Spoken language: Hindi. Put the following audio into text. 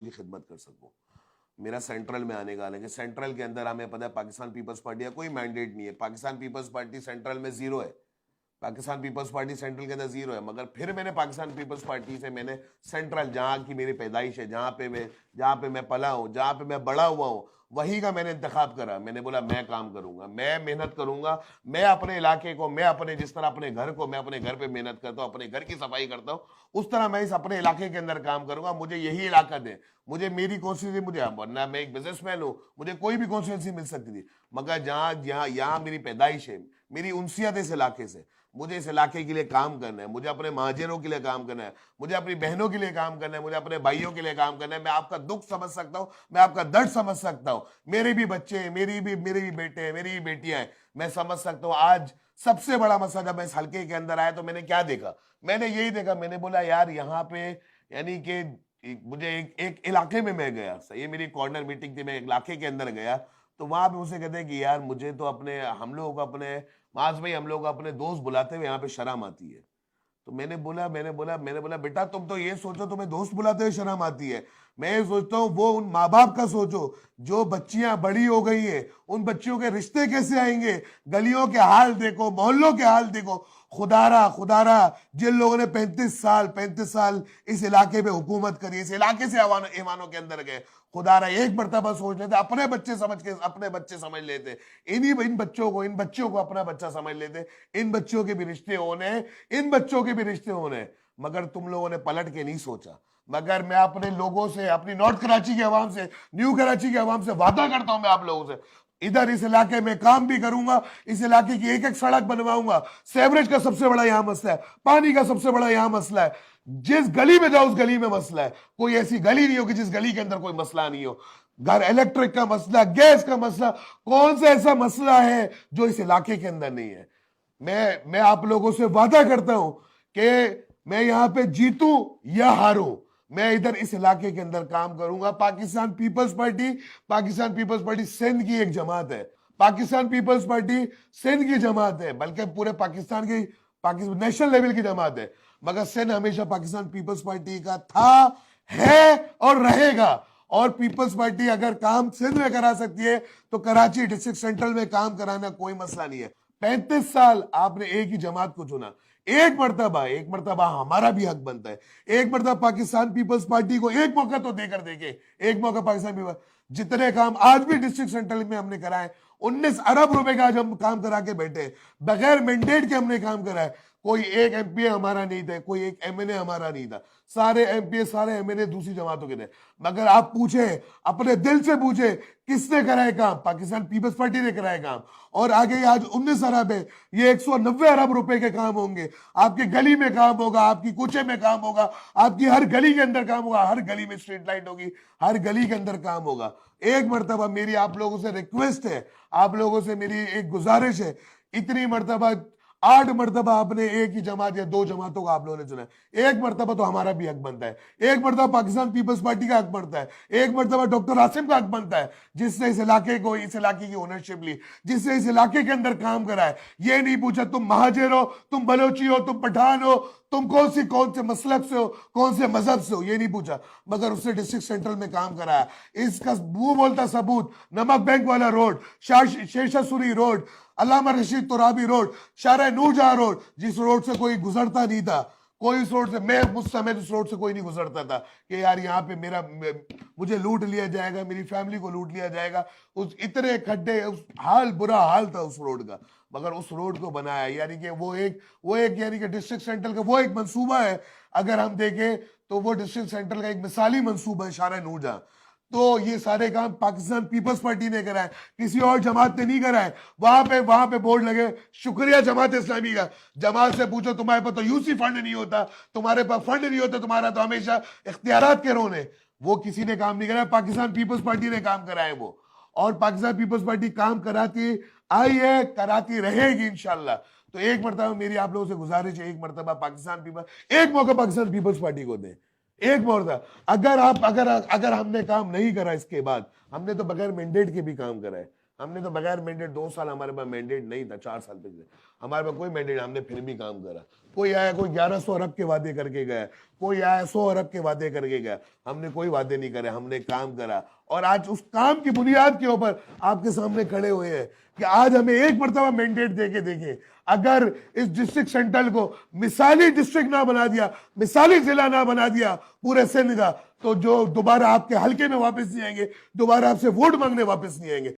की खिदमत कर सकूं। मेरा सेंट्रल में आने का, हालांकि सेंट्रल के अंदर हमें पता है पाकिस्तान पीपल्स पार्टी का कोई मैंडेट नहीं है। पाकिस्तान पीपल्स पार्टी सेंट्रल में जीरो है, पाकिस्तान पीपल्स पार्टी सेंट्रल के अंदर जीरो है। मगर फिर मैंने पाकिस्तान पीपल्स पार्टी से मैंने सेंट्रल, जहां की मेरी पैदाइश है, जहां पे मैं पला हूं, जहां पे मैं बड़ा हुआ हूं, वही का मैंने इंतखाब करा। मैंने बोला मैं काम करूंगा, मैं मेहनत करूंगा, मैं अपने इलाके को, मैं अपने जिस तरह अपने घर को, मैं अपने घर पे मेहनत करता हूं, अपने घर की सफाई करता हूं, उस तरह मैं इस अपने इलाके के अंदर काम करूंगा। मुझे यही इलाका दे, मुझे मेरी कॉन्स्टिट्यूंसी, मुझे, वरना मैं एक बिजनेसमैन हूं, मुझे कोई भी कॉन्स्टिट्यूंसी मिल सकती थी। मगर जहां जहां यहां मेरी पैदाइश है, मेरी उनसियत इस इलाके से, मुझे इस इलाके के लिए काम करना है, मुझे अपने महाजरों के लिए काम करना है, मुझे अपनी बहनों के लिए काम करना है, मुझे अपने भाइयों के लिए काम करना है। मैं आपका दुख समझ सकता हूं, मैं आपका दर्द समझ सकता हूं। मेरे भी बच्चे हैं, मेरे भी बेटे हैं, मेरी भी बेटियां हैं, मैं समझ सकता हूं। आज सबसे बड़ा मसला, जब मैं इस हल्के के अंदर आया तो मैंने क्या देखा, मैंने यही देखा, मैंने बोला यार यहाँ पे, यानी कि मुझे एक इलाके में मैं गया, ये मेरी कॉर्नर मीटिंग थी, मैं एक इलाके के अंदर गया, तो वहां पे उसे कहते हैं कि यार मुझे तो अपने, हम लोग अपने माज भाई, हम लोग अपने दोस्त बुलाते हुए यहाँ पे शर्म आती है। तो मैंने बोला बेटा तुम तो ये सोचो तुम्हें दोस्त बुलाते हुए शर्म आती है, मैं ये सोचता हूँ वो उन माँ बाप का सोचो जो बच्चियां बड़ी हो गई है, उन बच्चियों के रिश्ते कैसे आएंगे, गलियों के हाल देखो, मोहल्लों के हाल देखो। खुदारा खुदारा, जिन लोगों ने 35 साल इस इलाके पे हुकूमत करी, इस इलाके से ईमानों के अंदर गए, खुदारा एक मर्तबा सोच लेते, अपने बच्चे समझ के अपने बच्चे समझ लेते, इन बच्चों को अपना बच्चा समझ लेते, इन बच्चों के भी रिश्ते होने, इन बच्चों के भी रिश्ते होने। मगर तुम लोगों ने पलट के नहीं सोचा। मगर मैं अपने लोगों से, अपनी नॉर्थ कराची की आवाम से, न्यू कराची की आवाम से वादा करता हूं, मैं आप लोगों से इधर इस इलाके में काम भी करूंगा, इस इलाके की एक एक सड़क बनवाऊंगा। सेवरेज का सबसे बड़ा यहां मसला है, पानी का सबसे बड़ा यहां मसला है। जिस गली में जाओ उस गली में मसला है, कोई ऐसी गली नहीं हो कि जिस गली के अंदर कोई मसला नहीं हो। घर, इलेक्ट्रिक का मसला, गैस का मसला, कौन सा ऐसा मसला है जो इस इलाके के अंदर नहीं है। मैं आप लोगों से वादा करता हूं कि मैं यहां पे जीतूं या हारूं, मैं इधर इस इलाके के अंदर काम करूंगा। पाकिस्तान पीपल्स पार्टी सिंध की एक जमात है, पाकिस्तान पीपल्स पार्टी सिंध की जमात है, बल्कि पूरे पाकिस्तान की, पाकिस्तान नेशनल लेवल की जमात है। मगर सिंध हमेशा पाकिस्तान पीपल्स पार्टी का था, है और रहेगा। और पीपल्स पार्टी अगर काम सिंध में करा सकती है तो कराची डिस्ट्रिक्ट सेंट्रल में काम कराना कोई मसला नहीं है। 35 साल आपने एक ही जमात को चुना, एक मर्तबा हमारा भी हक बनता है, एक मर्तबा पाकिस्तान पीपल्स पार्टी को एक मौका तो देकर देखे, एक मौका पाकिस्तान पीपल्स, जितने काम आज भी डिस्ट्रिक्ट सेंट्रल में हमने कराए, 19 अरब रुपए का आज हम काम करा के बैठे, बगैर मैंडेट के हमने काम कराए। कोई एक एमपीए हमारा नहीं था, कोई एक एमएनए हमारा नहीं था, सारे एमपीए सारे एमएनए दूसरी जमातों के थे। मगर आप पूछे, अपने दिल से पूछे, किसने कराए काम? पाकिस्तान पीपल्स पार्टी ने कराए काम। और आगे आज 19 अरब है, ये 190 अरब रुपए के काम होंगे। आपकी गली में काम होगा, आपकी कुचे में काम होगा, आपकी हर गली के अंदर काम होगा, हर गली में स्ट्रीट लाइट होगी, हर गली के अंदर काम होगा। एक मर्तबा मेरी आप लोगों से रिक्वेस्ट है, आप लोगों से मेरी एक गुजारिश है, इतनी मर्तबा 8 मर्तबा आपने एक ही जमात या 2 जमातों का आप लोगों ने चुना है, एक मर्तबा तो हमारा भी हक बनता है, एक मर्तबा पाकिस्तान पीपल्स पार्टी का हक बनता है, एक मर्तबा डॉक्टर आसिम का हक बनता है, जिसने इस इलाके को, इस इलाके की ओनरशिप ली, जिसने इस इलाके के अंदर काम करा है। ये नहीं पूछा तुम महाजिर हो, तुम बलोची हो, तुम पठान हो, तुम कौन से मसलक से हो, कौन से मजहब से हो, ये नहीं पूछा। मगर उसने डिस्ट्रिक्ट सेंट्रल में काम कराया। इसका मुंह बोलता सबूत, नमक बैंक वाला रोड, शेषासुरी रोड, अल्लामा रशीद तुराबी रोड, शारा नूरजहां रोड, जिस रोड से कोई गुजरता नहीं था, कोई उस रोड से, मैं उस समय उस रोड से कोई नहीं गुजरता था कि यार यहाँ पे मुझे लूट लिया जाएगा, मेरी फैमिली को लूट लिया जाएगा। उस इतने खड्डे, उस बुरा हाल था उस रोड का। मगर उस रोड को बनाया, यानी कि वो एक यानी कि डिस्ट्रिक्ट सेंट्रल का वो एक मंसूबा है। अगर हम देखें तो वो डिस्ट्रिक्ट सेंट्रल का एक मिसाली मंसूबा है, शारा नूरजहां। तो ये सारे काम पाकिस्तान पीपल्स पार्टी ने कराए, किसी और जमात ने नहीं कराए। वहां पे बोर्ड लगे, शुक्रिया जमात इस्लामी का। जमात से पूछो, तुम्हारे पास तो यूसी फंड नहीं होता, तुम्हारे पास फंड नहीं होता, तुम्हारा तो हमेशा इख्तियारात के रोने। वो किसी ने काम नहीं कराया, पाकिस्तान पीपल्स पार्टी ने काम कराए वो। और पाकिस्तान पीपल्स पार्टी काम कराती आई है, कराती रहेगी इंशाल्लाह। तो एक मरतबा मेरी आप लोगों से गुजारिश है, एक मरतबा पाकिस्तान पीपल्स, एक मौका पाकिस्तान पीपल्स पार्टी को दे, एक मौका। अगर हमने काम नहीं करा, इसके बाद हमने तो बगैर मैंडेट के भी काम करा है, हमने तो बगैर मैंडेट 2 साल हमारे पास मैंडेट नहीं था, 4 साल पिछले हमारे पास कोई मैंडेट, हमने फिर भी काम करा। कोई आया, कोई 1100 अरब के वादे करके गया, कोई आया 100 अरब के वादे करके गया, हमने कोई वादे नहीं करे, हमने काम करा। और आज उस काम की बुनियाद के ऊपर आपके सामने खड़े हुए हैं कि आज हमें एक मरतबा मैंडेट देके देखें। अगर इस डिस्ट्रिक्ट सेंट्रल को मिसाली डिस्ट्रिक्ट ना बना दिया, मिसाली जिला ना बना दिया पूरे सिंध का, तो जो दोबारा आपके हल्के में वापस नहीं आएंगे, दोबारा आपसे वोट मांगने वापस नहीं आएंगे।